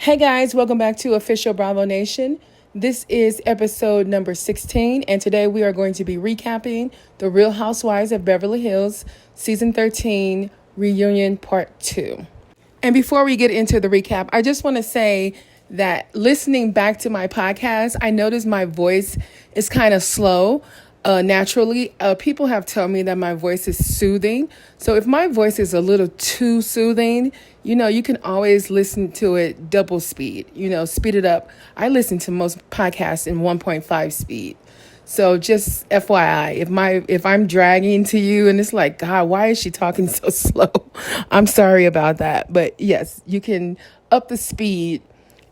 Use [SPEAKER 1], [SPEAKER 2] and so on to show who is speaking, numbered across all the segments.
[SPEAKER 1] Hey guys, welcome back to Official Bravo Nation. This is episode number 16, and today we are going to be recapping The Real Housewives of Beverly Hills, Season 13, Reunion Part 2. And before we get into the recap, I just want to say that listening back to my podcast, I noticed my voice is kind of slow. Naturally, people have told me that my voice is soothing. So if my voice is a little too soothing, you can always listen to it double speed, speed it up. I listen to most podcasts in 1.5 speed. So just FYI, if I'm dragging to you and it's like, God, why is she talking so slow? I'm sorry about that. But yes, you can up the speed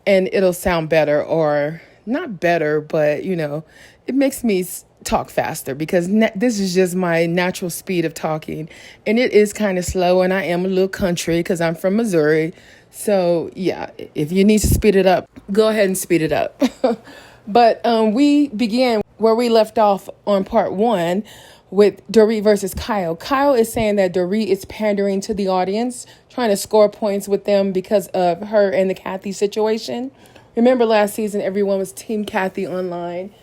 [SPEAKER 1] and it'll sound better, or not better, but it makes me talk faster because this is just my natural speed of talking, and it is kind of slow, and I am a little country because I'm from Missouri. So yeah, if you need to speed it up, go ahead and speed it up. But we began where we left off on part 1 with Dorit versus Kyle. Kyle is saying that Dorit is pandering to the audience, trying to score points with them because of her and the Kathy situation. Remember last season, everyone was Team Kathy online.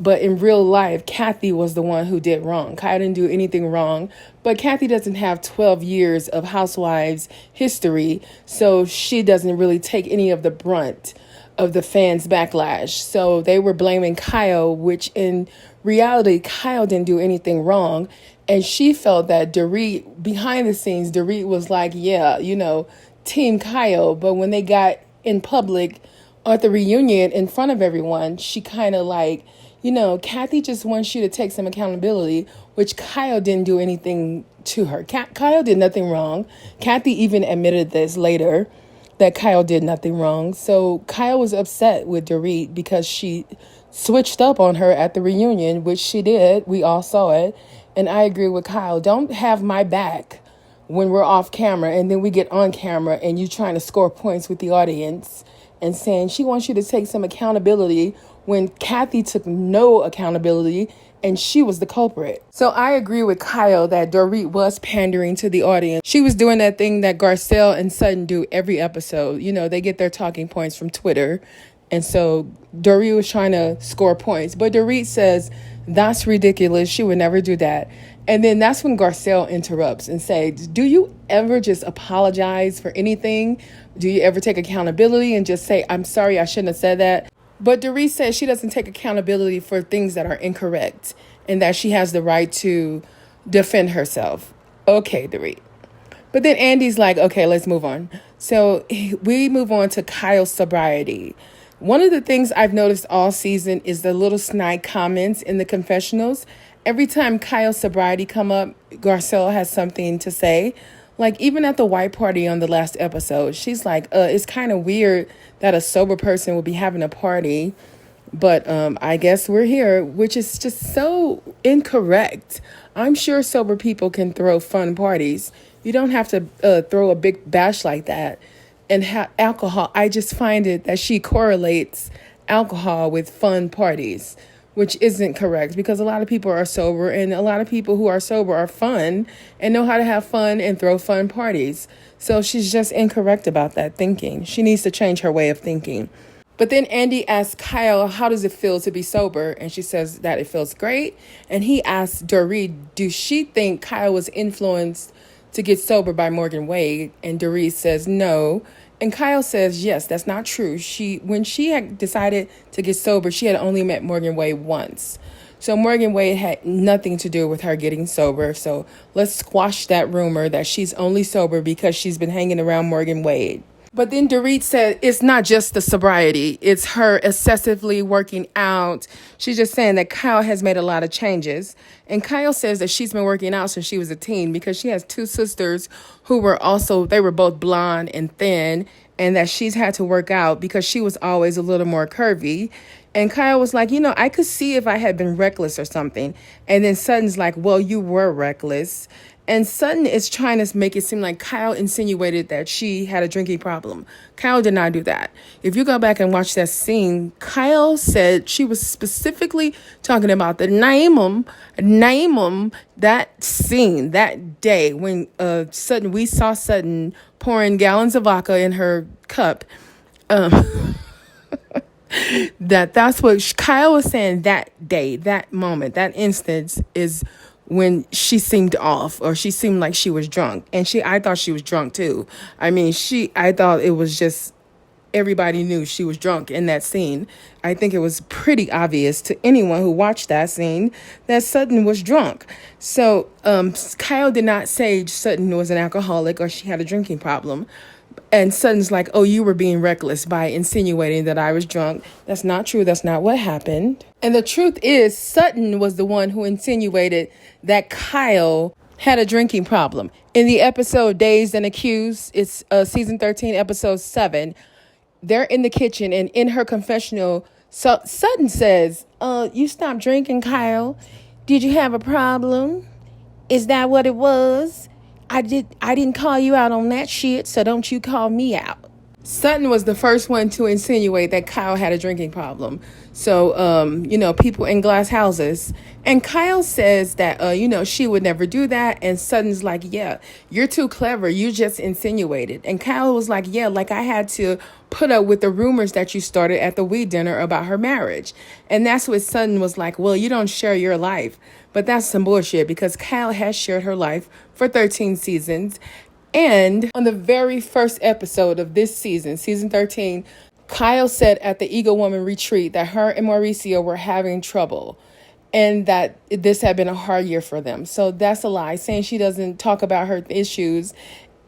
[SPEAKER 1] But in real life, Kathy was the one who did wrong. Kyle didn't do anything wrong. But Kathy doesn't have 12 years of housewives history, so she doesn't really take any of the brunt of the fans' backlash. So they were blaming Kyle, which in reality, Kyle didn't do anything wrong. And she felt that Dorit, behind the scenes, Dorit was like, yeah, Team Kyle. But when they got in public at the reunion in front of everyone, she kind of like, Kathy just wants you to take some accountability, which Kyle didn't do anything to her. Kyle did nothing wrong. Kathy even admitted this later, that Kyle did nothing wrong. So Kyle was upset with Dorit because she switched up on her at the reunion, which she did. We all saw it. And I agree with Kyle. Don't have my back when we're off camera and then we get on camera and you trying to score points with the audience and saying she wants you to take some accountability when Kathy took no accountability and she was the culprit. So I agree with Kyle that Dorit was pandering to the audience. She was doing that thing that Garcelle and Sutton do every episode. They get their talking points from Twitter. And so Dorit was trying to score points. But Dorit says, that's ridiculous. She would never do that. And then that's when Garcelle interrupts and says, do you ever just apologize for anything? Do you ever take accountability and just say, I'm sorry, I shouldn't have said that? But Dorit says she doesn't take accountability for things that are incorrect and that she has the right to defend herself. Okay, Dorit. But then Andy's like, okay, let's move on. So we move on to Kyle's sobriety. One of the things I've noticed all season is the little snide comments in the confessionals. Every time Kyle's sobriety come up, Garcelle has something to say. Like even at the white party on the last episode, she's like, it's kind of weird that a sober person will be having a party. But I guess we're here, which is just so incorrect. I'm sure sober people can throw fun parties. You don't have to throw a big bash like that. And alcohol, I just find it that she correlates alcohol with fun parties, which isn't correct because a lot of people are sober and a lot of people who are sober are fun and know how to have fun and throw fun parties. So she's just incorrect about that thinking. She needs to change her way of thinking. But then Andy asks Kyle, how does it feel to be sober? And she says that it feels great. And he asks Dorit, does she think Kyle was influenced to get sober by Morgan Wade? And Dorit says no. And Kyle says, yes, that's not true. When she had decided to get sober, she had only met Morgan Wade once. So Morgan Wade had nothing to do with her getting sober. So let's squash that rumor that she's only sober because she's been hanging around Morgan Wade. But then Dorit said it's not just the sobriety. It's her excessively working out. She's just saying that Kyle has made a lot of changes. And Kyle says that she's been working out since she was a teen because she has two sisters who they were both blonde and thin, and that she's had to work out because she was always a little more curvy. And Kyle was like, I could see if I had been reckless or something. And then Sutton's like, well, you were reckless. And Sutton is trying to make it seem like Kyle insinuated that she had a drinking problem. Kyle did not do that. If you go back and watch that scene, Kyle said she was specifically talking about the name 'em, that scene, that day when we saw Sutton pouring gallons of vodka in her cup. That's what Kyle was saying that day, that moment, that instance is when she seemed off, or she seemed like she was drunk. And I thought she was drunk too. I thought it was just, everybody knew she was drunk in that scene. I think it was pretty obvious to anyone who watched that scene that Sutton was drunk. So Kyle did not say Sutton was an alcoholic or she had a drinking problem. And Sutton's like, oh, you were being reckless by insinuating that I was drunk. That's not true. That's not what happened. And the truth is, Sutton was the one who insinuated that Kyle had a drinking problem. In the episode Dazed and Accused, it's season 13, episode 7, they're in the kitchen, and in her confessional, Sutton says, you stopped drinking, Kyle. Did you have a problem? Is that what it was? I didn't call you out on that shit, so don't you call me out. Sutton was the first one to insinuate that Kyle had a drinking problem. So, people in glass houses. And Kyle says that, she would never do that. And Sutton's like, yeah, you're too clever. You just insinuated. And Kyle was like, yeah, like I had to put up with the rumors that you started at the weed dinner about her marriage. And that's what Sutton was like, well, you don't share your life. But that's some bullshit, because Kyle has shared her life for 13 seasons. And on the very first episode of this season, season 13, Kyle said at the Eagle Woman retreat that her and Mauricio were having trouble and that this had been a hard year for them. So that's a lie. Saying she doesn't talk about her issues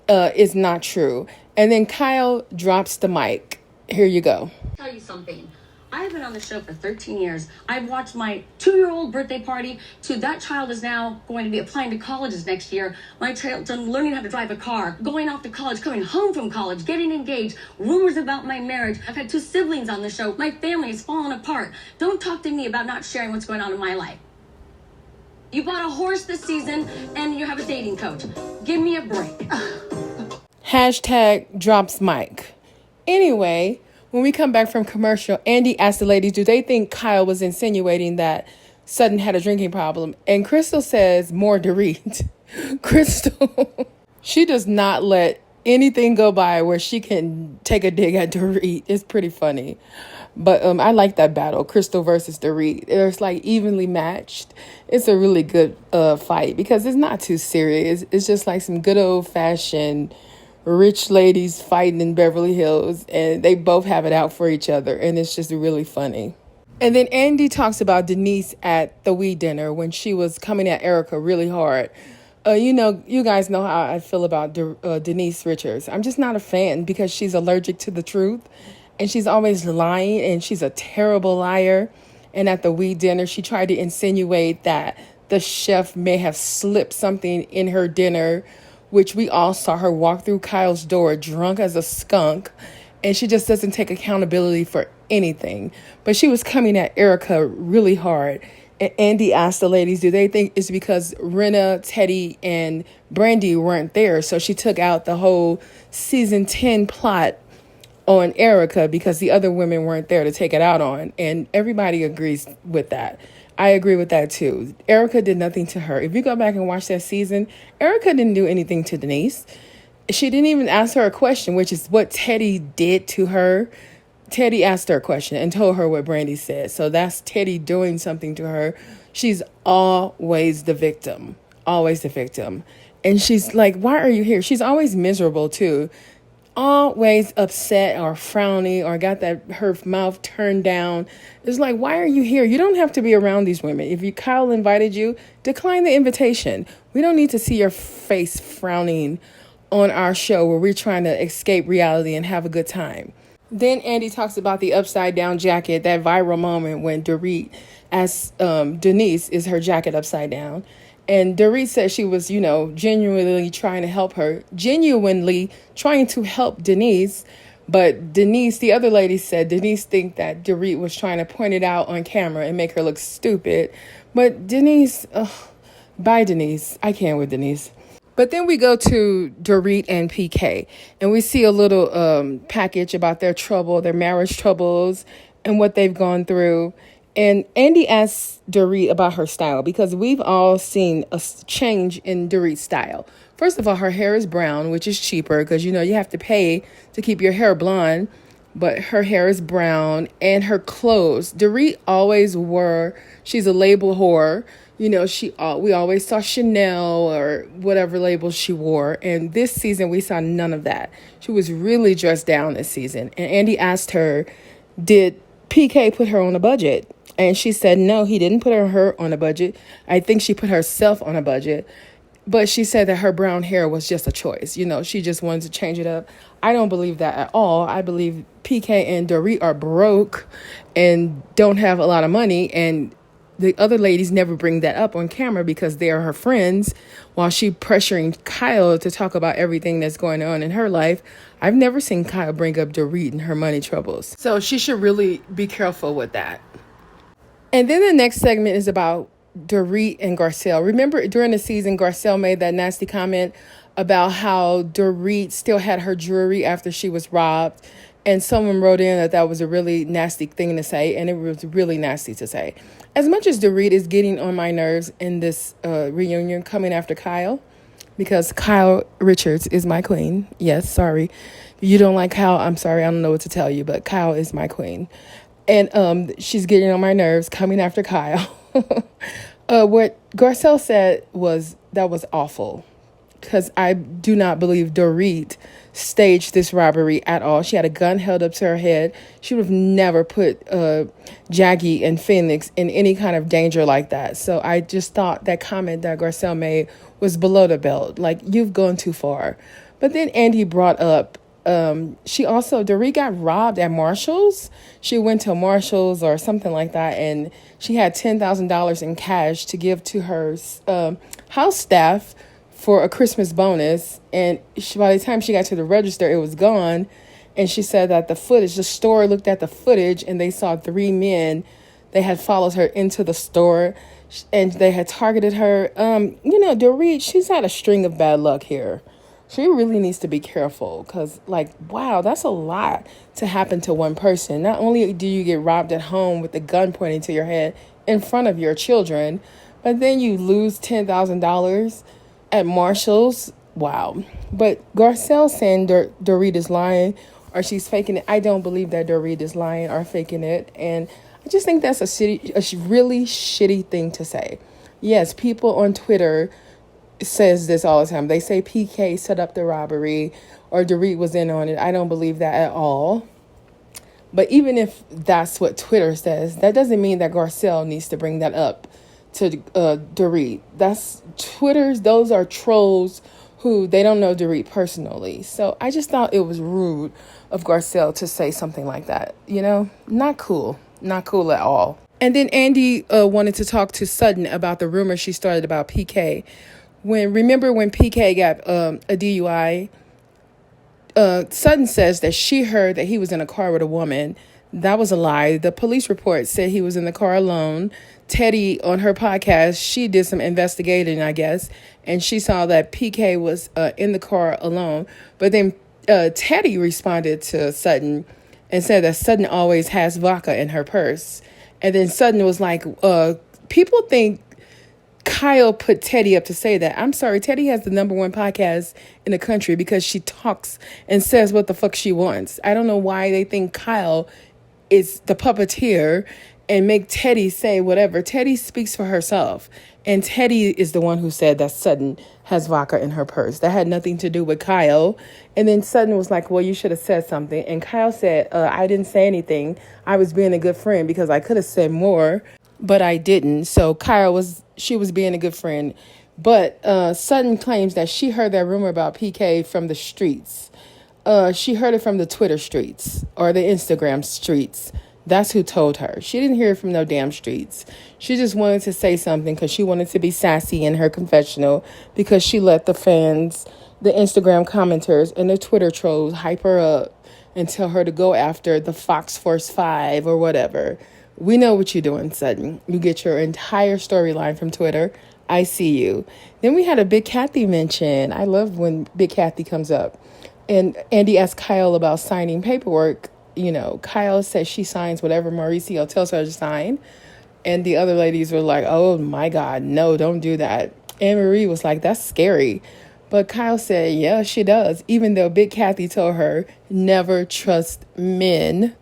[SPEAKER 1] is not true. And then Kyle drops the mic. Here you go.
[SPEAKER 2] Tell you something. I've been on the show for 13 years. I've watched my 2-year-old birthday party to that child is now going to be applying to colleges next year. My child's learning how to drive a car, going off to college, coming home from college, getting engaged, rumors about my marriage. I've had 2 siblings on the show. My family is falling apart. Don't talk to me about not sharing what's going on in my life. You bought a horse this season and you have a dating coach. Give me a break.
[SPEAKER 1] Hashtag drops mic. Anyway, when we come back from commercial, Andy asked the ladies, do they think Kyle was insinuating that Sutton had a drinking problem? And Crystal says, more Dorit. Crystal, she does not let anything go by where she can take a dig at Dorit. It's pretty funny. But I like that battle, Crystal versus Dorit. It's like evenly matched. It's a really good fight because it's not too serious. It's just like some good old fashioned rich ladies fighting in Beverly Hills, and they both have it out for each other, and it's just really funny. And then Andy talks about Denise at the weed dinner when she was coming at Erica really hard. You guys know how I feel about Denise Richards. I'm just not a fan because she's allergic to the truth, and she's always lying, and she's a terrible liar. And at the weed dinner, she tried to insinuate that the chef may have slipped something in her dinner, which we all saw her walk through Kyle's door drunk as a skunk, and she just doesn't take accountability for anything. But she was coming at Erica really hard. And Andy asked the ladies, do they think it's because Rinna, Teddy, and Brandy weren't there? So she took out the whole season 10 plot on Erica because the other women weren't there to take it out on. And everybody agrees with that. I agree with that too. Erica did nothing to her. If you go back and watch that season, Erica didn't do anything to Denise. She didn't even ask her a question, which is what Teddy did to her. Teddy asked her a question and told her what Brandy said. So that's Teddy doing something to her. She's always the victim. Always the victim. And she's like, why are you here? She's always miserable too. Always upset or frowning or got her mouth turned down. It's like, why are you here? You don't have to be around these women. If Kyle invited you, decline the invitation. We don't need to see your face frowning on our show where we're trying to escape reality and have a good time. Then Andy talks about the upside down jacket, that viral moment when Dorit asked Denise, is her jacket upside down? And Dorit said she was, genuinely trying to help Denise. But Denise, the other lady said Denise think that Dorit was trying to point it out on camera and make her look stupid. But Denise, bye Denise. I can't with Denise. But then we go to Dorit and PK, and we see a little package about their marriage troubles, and what they've gone through. And Andy asks Dorit about her style because we've all seen a change in Dorit's style. First of all, her hair is brown, which is cheaper because, you have to pay to keep your hair blonde. but her hair is brown and her clothes. Dorit always wore, she's a label whore. You know, we always saw Chanel or whatever label she wore. And this season, we saw none of that. She was really dressed down this season. And Andy asked her, did PK put her on a budget? And she said, no, he didn't put her on a budget. I think she put herself on a budget. But she said that her brown hair was just a choice. You know, she just wanted to change it up. I don't believe that at all. I believe PK and Dorit are broke and don't have a lot of money. And the other ladies never bring that up on camera because they are her friends, while she pressuring Kyle to talk about everything that's going on in her life. I've never seen Kyle bring up Dorit and her money troubles. So she should really be careful with that. And then the next segment is about Dorit and Garcelle. Remember during the season, Garcelle made that nasty comment about how Dorit still had her jewelry after she was robbed. And someone wrote in that was a really nasty thing to say. And it was really nasty to say. As much as Dorit is getting on my nerves in this reunion coming after Kyle, because Kyle Richards is my queen. Yes, sorry. You don't like Kyle, I'm sorry. I don't know what to tell you, but Kyle is my queen. And she's getting on my nerves coming after Kyle. What Garcelle said was awful, because I do not believe Dorit staged this robbery at all. She had a gun held up to her head. She would have never put Jackie and Phoenix in any kind of danger like that. So I just thought that comment that Garcelle made was below the belt. Like, you've gone too far. But then Andy brought up Dorit got robbed at Marshall's. She went to Marshall's or something like that, and she had $10,000 in cash to give to her house staff for a Christmas bonus. And by the time she got to the register, it was gone. And she said that the store looked at the footage and they saw 3 men. They had followed her into the store and they had targeted her. Dorit, she's had a string of bad luck here. She really needs to be careful because, wow, that's a lot to happen to one person. Not only do you get robbed at home with a gun pointing to your head in front of your children, but then you lose $10,000 at Marshall's. Wow. But Garcelle saying Dorit is lying or she's faking it. I don't believe that Dorit is lying or faking it. And I just think that's a really shitty thing to say. Yes, people on Twitter says this all the time. They say PK set up the robbery or Dorit was in on it. I don't believe that at all. But even if that's what Twitter says, that doesn't mean that Garcelle needs to bring that up to Dorit. That's Twitter's. Those are trolls who they don't know Dorit personally. So I just thought it was rude of Garcelle to say something like that. You know, not cool. Not cool at all. And then Andy wanted to talk to Sutton about the rumor she started about PK. Remember when PK got a DUI, Sutton says that she heard that he was in a car with a woman. That was a lie. The police report said he was in the car alone. Teddy, on her podcast, she did some investigating, I guess, and she saw that PK was in the car alone. But then Teddy responded to Sutton and said that Sutton always has vodka in her purse. And then Sutton was like, people think Kyle put Teddy up to say that. I'm sorry, Teddy has the #1 podcast in the country because she talks and says what the fuck she wants. I don't know why they think Kyle is the puppeteer and make Teddy say whatever. Teddy speaks for herself. And Teddy is the one who said that Sutton has vodka in her purse. That had nothing to do with Kyle. And then Sutton was like, well, you should have said something. And Kyle said, I didn't say anything. I was being a good friend because I could have said more, but I didn't. So she was being a good friend. But Sutton claims that she heard that rumor about PK from the streets. She heard it from the Twitter streets or the Instagram streets. That's who told her. She didn't hear it from no damn streets. She just wanted to say something because she wanted to be sassy in her confessional because she let the fans, the Instagram commenters, and the Twitter trolls hype her up and tell her to go after the Fox Force 5 or whatever. We know what you're doing, Sutton. You get your entire storyline from Twitter. I see you. Then we had a Big Kathy mention. I love when Big Kathy comes up. And Andy asked Kyle about signing paperwork. You know, Kyle says she signs whatever Mauricio tells her to sign. And the other ladies were like, oh, my God, no, don't do that. Anne Marie was like, that's scary. But Kyle said, yeah, she does, even though Big Kathy told her, never trust men.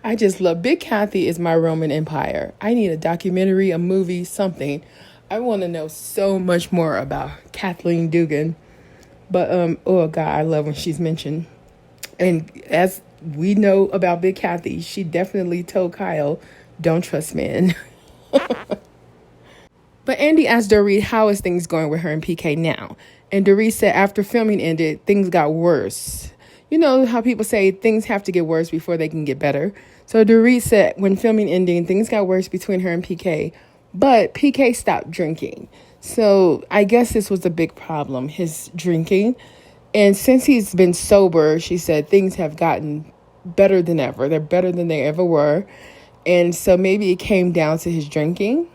[SPEAKER 1] I just love Big Kathy is my Roman Empire. I need a documentary, a movie, something. I want to know so much more about Kathleen Dugan. But oh God, I love when she's mentioned. And as we know about Big Kathy, she definitely told Kyle, don't trust men. But Andy asked Dorit, how is things going with her and PK now? And Dorit said after filming ended, things got worse. You know how people say things have to get worse before they can get better. So Dorit said when filming ending, things got worse between her and PK. But PK stopped drinking. So I guess this was a big problem, his drinking. And since he's been sober, she said things have gotten better than ever. They're better than they ever were. And so maybe it came down to his drinking.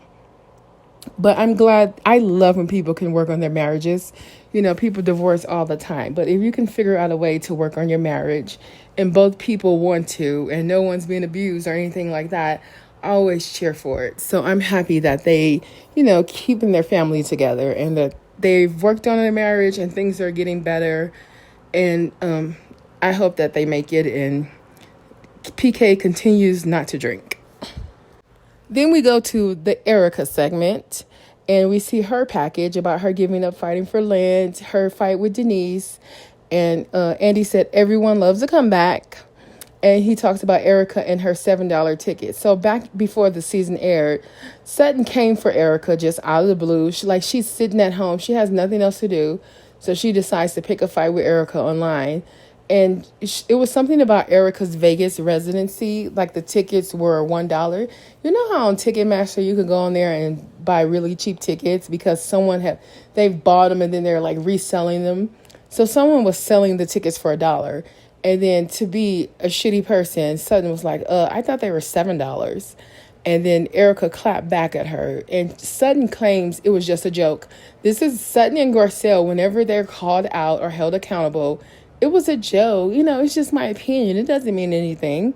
[SPEAKER 1] But I'm glad. I love when people can work on their marriages. You know, people divorce all the time. But if you can figure out a way to work on your marriage and both people want to and no one's being abused or anything like that, I always cheer for it. So I'm happy that they, you know, keeping their family together and that they've worked on their marriage and things are getting better. And I hope that they make it and PK continues not to drink. Then we go to the Erica segment, and we see her package about her giving up fighting for land, her fight with Denise. And Andy said everyone loves a comeback. And he talks about Erica and her $7 ticket. So back before the season aired, Sutton came for Erica just out of the blue. She's sitting at home. She has nothing else to do. So she decides to pick a fight with Erica online. And it was something about Erica's Vegas residency. Like the tickets were $1. You know how on Ticketmaster you can go on there and buy really cheap tickets because they've bought them and then they're like reselling them. So someone was selling the tickets for $1. And then to be a shitty person, Sutton was like, I thought they were $7. And then Erica clapped back at her. And Sutton claims it was just a joke. This is Sutton and Garcelle, whenever they're called out or held accountable, it was a joke. You know, it's just my opinion. It doesn't mean anything.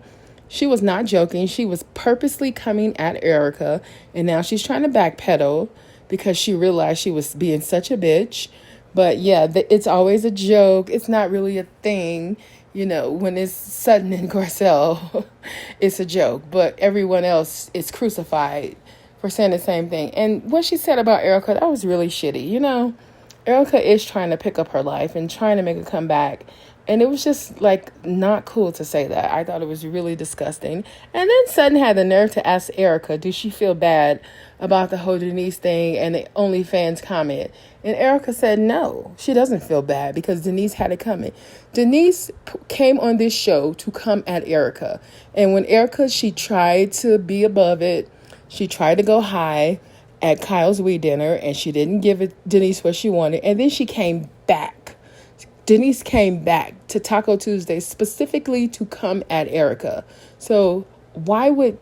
[SPEAKER 1] She was not joking. She was purposely coming at Erica. And now she's trying to backpedal because she realized she was being such a bitch. But yeah, it's always a joke. It's not really a thing. You know, when it's Sutton and Garcelle, it's a joke. But everyone else is crucified for saying the same thing. And what she said about Erica, that was really shitty. You know, Erica is trying to pick up her life and trying to make a comeback. And it was just, like, not cool to say that. I thought it was really disgusting. And then Sutton had the nerve to ask Erica, do she feel bad about the whole Denise thing and the OnlyFans comment? And Erica said no, she doesn't feel bad because Denise had it coming. Denise came on this show to come at Erica. And when Erica, she tried to be above it. She tried to go high at Kyle's weed dinner, and she didn't give Denise what she wanted. And then she came back. Denise came back to Taco Tuesday specifically to come at Erica. So why would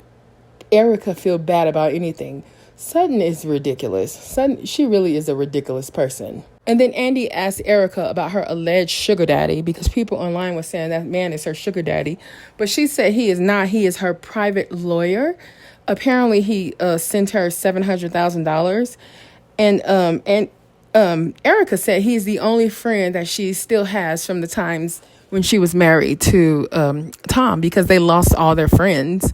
[SPEAKER 1] Erica feel bad about anything? Sutton is ridiculous. Sutton, she really is a ridiculous person. And then Andy asked Erica about her alleged sugar daddy because people online were saying that man is her sugar daddy. But she said he is not. He is her private lawyer. Apparently, he sent her $700,000. And Erica said he's the only friend that she still has from the times when she was married to Tom because they lost all their friends.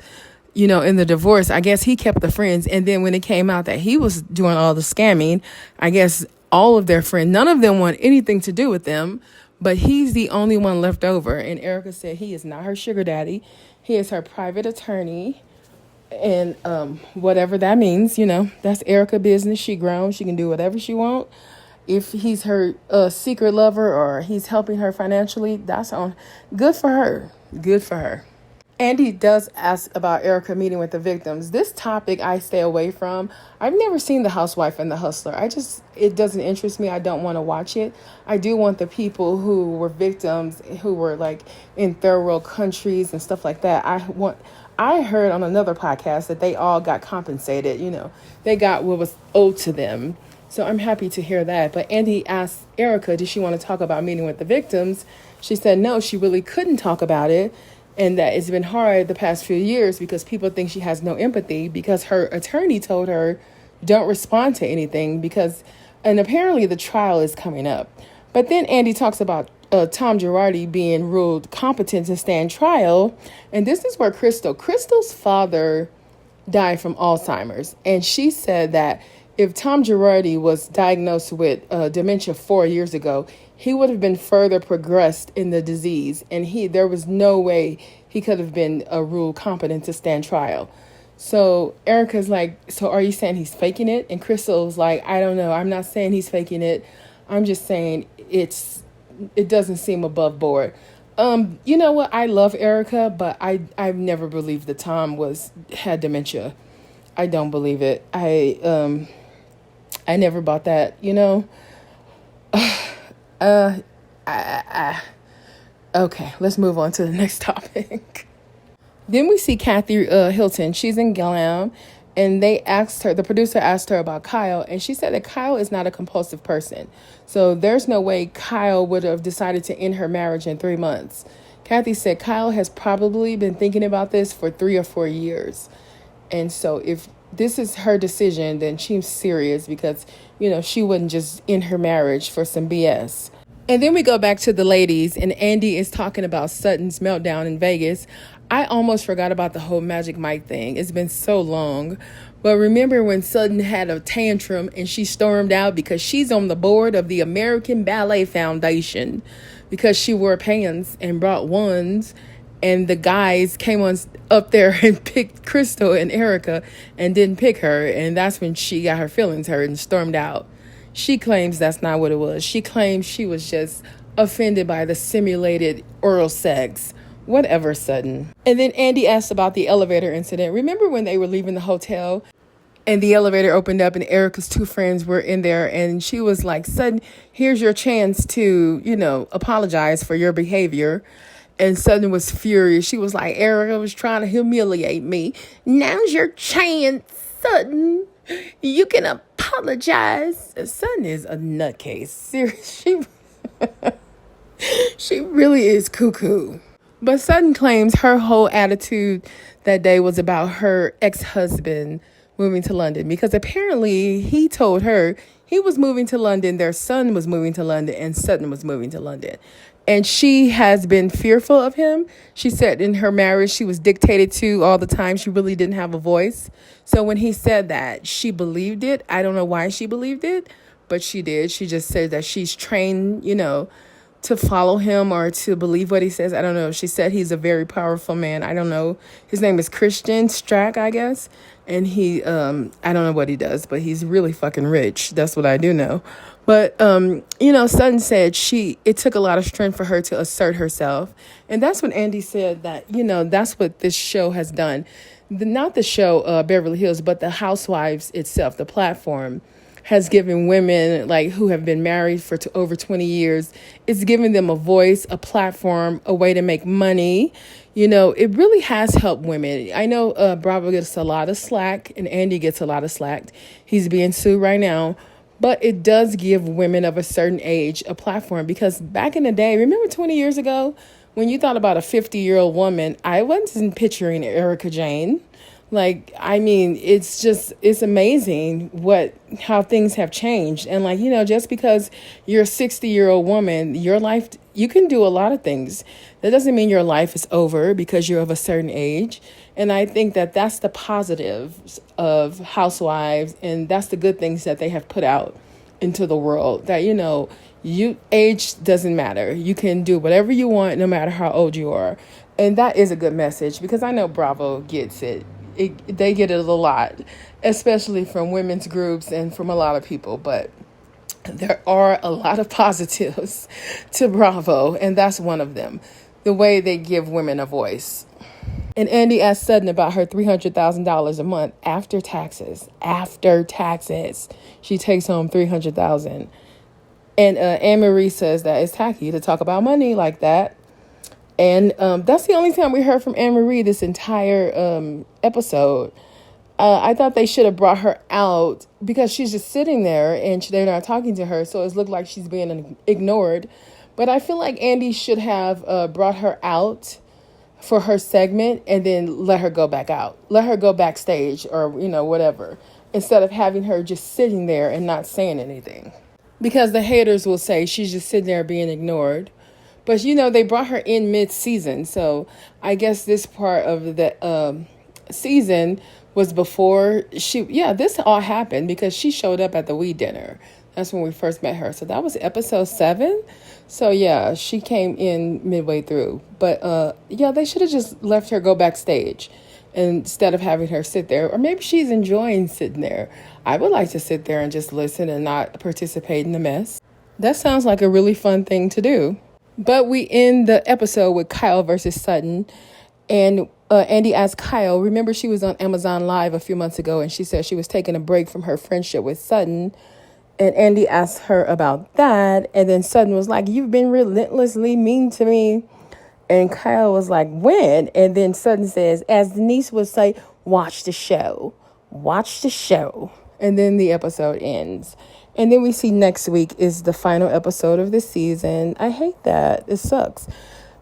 [SPEAKER 1] You know, in the divorce, I guess he kept the friends. And then when it came out that he was doing all the scamming, I guess all of their friends, none of them want anything to do with them. But he's the only one left over. And Erica said he is not her sugar daddy. He is her private attorney. And whatever that means, you know, that's Erica business. She grown. She can do whatever she want. If he's her secret lover or he's helping her financially, that's on. Good for her. Good for her. Andy does ask about Erica meeting with the victims. This topic I stay away from. I've never seen The Housewife and The Hustler. It doesn't interest me. I don't want to watch it. I do want the people who were victims, who were like in third world countries and stuff like that. I heard on another podcast that they all got compensated. You know, they got what was owed to them. So I'm happy to hear that. But Andy asked Erica, did she want to talk about meeting with the victims? She said no, she really couldn't talk about it. And that it's been hard the past few years because people think she has no empathy because her attorney told her don't respond to anything because And apparently the trial is coming up. But then Andy talks about Tom Girardi being ruled competent to stand trial. And this is where Crystal's father died from Alzheimer's. And she said that if Tom Girardi was diagnosed with dementia 4 years ago, he would have been further progressed in the disease. And there was no way he could have been ruled competent to stand trial. So Erica's like, so are you saying he's faking it? And Crystal's like, I don't know. I'm not saying he's faking it. I'm just saying it doesn't seem above board. You know what? I love Erica, but I've never believed that Tom had dementia. I don't believe it. I never bought that, you know. Okay, let's move on to the next topic. Then we see Kathy Hilton. She's in Glam, and the producer asked her about Kyle, and she said that Kyle is not a compulsive person. So there's no way Kyle would have decided to end her marriage in 3 months. Kathy said Kyle has probably been thinking about this for 3 or 4 years. And so if this is her decision, then she's serious because, you know, she wouldn't just end her marriage for some BS. And then we go back to the ladies, and Andy is talking about Sutton's meltdown in Vegas. I almost forgot about the whole Magic Mike thing. It's been so long. But remember when Sutton had a tantrum and she stormed out because she's on the board of the American Ballet Foundation because she wore pants and brought wands, and the guys came on up there and picked Crystal and Erica and didn't pick her. And that's when she got her feelings hurt and stormed out. She claims that's not what it was. She claims she was just offended by the simulated oral sex. Whatever, Sutton. And then Andy asked about the elevator incident. Remember when they were leaving the hotel and the elevator opened up and Erica's 2 friends were in there, and she was like, Sutton, here's your chance to, you know, apologize for your behavior. And Sutton was furious. She was like, Erica was trying to humiliate me. Now's your chance, Sutton. You can apologize. Sutton is a nutcase. Seriously, she really is cuckoo. But Sutton claims her whole attitude that day was about her ex-husband moving to London, because apparently he told her he was moving to London, their son was moving to London, and Sutton was moving to London. And she has been fearful of him. She said in her marriage she was dictated to all the time. She really didn't have a voice. So when he said that, she believed it. I don't know why she believed it, but she did. She just said that she's trained, you know, to follow him or to believe what he says. I don't know. She said he's a very powerful man. I don't know. His name is Christian Strack, I guess. And he, I don't know what he does, but he's really fucking rich. That's what I do know. But, you know, Sutton said it took a lot of strength for her to assert herself. And that's what Andy said, that, you know, that's what this show has done. Not the show, Beverly Hills, but the Housewives itself, the platform, has given women like who have been married for over 20 years, it's given them a voice, a platform, a way to make money. You know, it really has helped women. I know Bravo gets a lot of slack and Andy gets a lot of slack. He's being sued right now. But it does give women of a certain age a platform, because back in the day, remember 20 years ago, when you thought about a 50-year-old woman, I wasn't picturing Erica Jane. Like, I mean, it's amazing how things have changed. And like, you know, just because you're a 60-year-old woman, your life, you can do a lot of things. That doesn't mean your life is over because you're of a certain age. And I think that that's the positives of Housewives, and that's the good things that they have put out into the world, that, you know, age doesn't matter. You can do whatever you want, no matter how old you are. And that is a good message, because I know Bravo gets it. They get it a lot, especially from women's groups and from a lot of people. But there are a lot of positives to Bravo, and that's one of them. The way they give women a voice. And Andy asked Sutton about her $300,000 a month after taxes. After taxes, she takes home $300,000. And Anne-Marie says that it's tacky to talk about money like that. And that's the only time we heard from Anne-Marie this entire episode. I thought they should have brought her out, because she's just sitting there and they're not talking to her. So it looked like she's being ignored. But I feel like Andy should have brought her out for her segment and then let her go back out. Let her go backstage or, you know, whatever. instead of having her just sitting there and not saying anything. Because the haters will say she's just sitting there being ignored. But, they brought her in mid-season. So I guess this part of the season was before this all happened because she showed up at the weed dinner. That's when we first met her. So that was episode 7. So, yeah, she came in midway through. But, they should have just left her go backstage instead of having her sit there. Or maybe she's enjoying sitting there. I would like to sit there and just listen and not participate in the mess. That sounds like a really fun thing to do. But we end the episode with Kyle versus Sutton. And Andy asked Kyle, remember she was on Amazon Live a few months ago and she said she was taking a break from her friendship with Sutton. And Andy asked her about that. And then Sutton was like, you've been relentlessly mean to me. And Kyle was like, when? And then Sutton says, as Denise would say, watch the show. Watch the show. And then the episode ends. And then we see next week is the final episode of the season. I hate that. It sucks.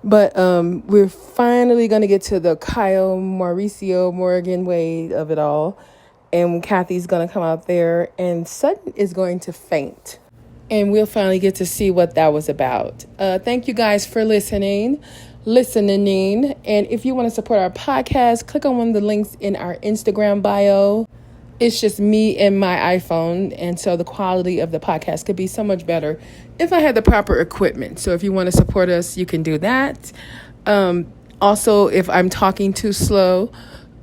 [SPEAKER 1] But we're finally going to get to the Kyle, Mauricio, Morgan way of it all. And Kathy's going to come out there and Sutton is going to faint. And we'll finally get to see what that was about. Thank you guys for listening. And if you want to support our podcast, click on one of the links in our Instagram bio. It's just me and my iPhone, and so the quality of the podcast could be so much better if I had the proper equipment. So if you want to support us, you can do that. Also, if I'm talking too slow,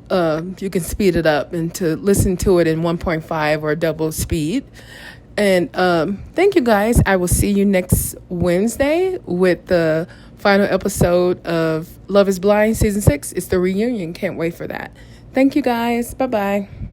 [SPEAKER 1] you can speed it up and to listen to it in 1.5 or double speed. And thank you guys. I will see you next Wednesday with the final episode of Love is Blind Season 6. It's the reunion. Can't wait for that. Thank you guys. Bye-bye.